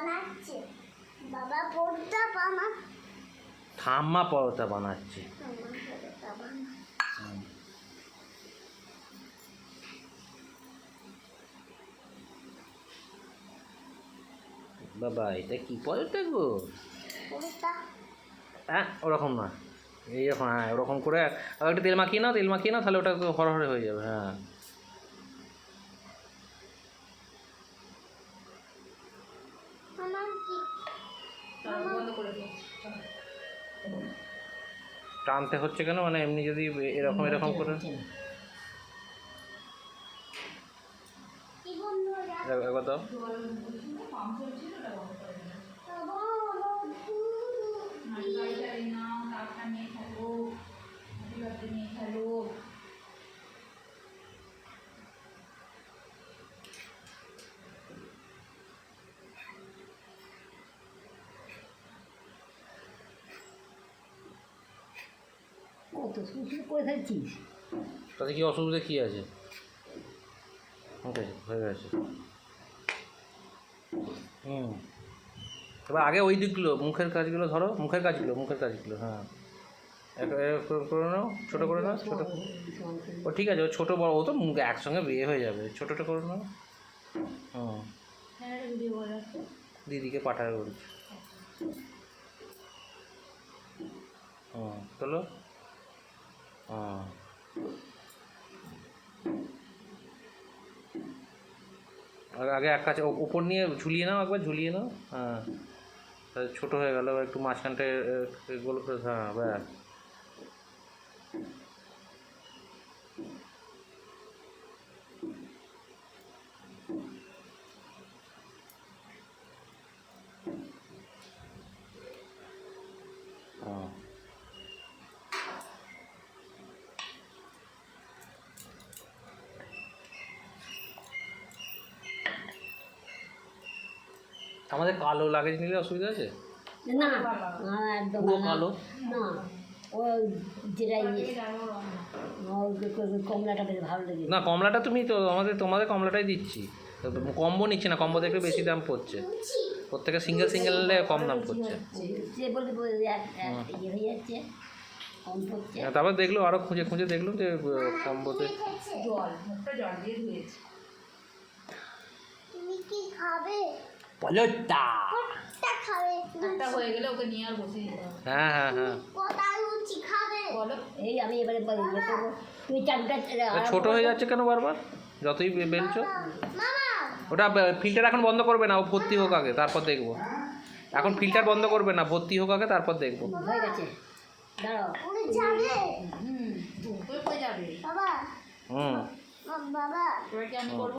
বানাচ্ছে বাবা পরোটা বানাচ্ছে ঠাম্মা পরোটা বানাচ্ছে বাবা এটা কি পরোটা গো? পরোটা হ্যাঁ ওরকম না, এইরকম, হ্যাঁ ওরকম করে আর একটু তেল মাখিয়ে নাও, তেল মাখিয়ে নাও, তাহলে ওটা হরহরে হয়ে যাবে। হ্যাঁ আমার কি টানতে হচ্ছে কেন, মানে এমনি যদি এরকম এরকম করে কি বন্ধুরা একবার দাও। কত সুন্দর করে ফেলছিস। তাতে কি অসুবিধা কী আছে? ওকে হয়ে গেছে। এবার আগে ওই দিকগুলো মুখের কাজগুলো ধরো, মুখের কাজগুলো হ্যাঁ করে নাও, ছোটো করে নাও, ছোটো। ও ঠিক আছে, ও ছোটো বড় ও তো মুখ একসঙ্গে বিয়ে হয়ে যাবে, ছোটোটা করে নাও। দিদিকে পাঠাবে বলছি। চলো। আগে এক কাছে ওপর নিয়ে ঝুলিয়ে নাও, একবার ঝুলিয়ে নাও। হ্যাঁ ছোটো হয়ে গেল, একটু মাঝখানটায় গোল করে। হ্যাঁ ব্যাস। আমাদের কালো লাগেজ নিলে অসুবিধা আছে? না একদম পুরো কালো না, ও যেটা কমলাটা বেশ ভালো লেগে। না কমলাটা তুমি তো তোমাদের কমলাটাই দিচ্ছি, কম্বো নিচ্ছি না, কম্বোতে একটু বেশি দাম পড়ছে, প্রত্যেকে সিঙ্গেল নিলে কম দাম পড়ছে। যে বলতে ইয়ে হয়ে যাচ্ছে কম পড়ছে। তারপর দেখলো আরও খুঁজে দেখলো যে কম্বোতে জল দিয়ে ধুয়েছি। তুমি কি খাবে? পরোটা খাবে একটা হয়ে গেলে ওকে নিয়ে আর বসে দিতে হবে। হ্যাঁ কটা লুচি খাবে বলো। এই আমি এবারে ইয়ে করবো, তুমি চারটা ছোট হয়ে যাচ্ছে কেন বারবার যতই বেলছো? মামা ওটা ফিল্টার এখন বন্ধ করবে না, ও ভর্তি হোক আগে তারপর দেখবো। এখন ফিল্টার বন্ধ করবে না, ভর্তি হোক আগে তারপর দেখবো। হয়ে গেছে, দাঁড়াও। উনি যাবে তুই কই যাবে বাবা হুম বাবা তোরা কি আমি করবো?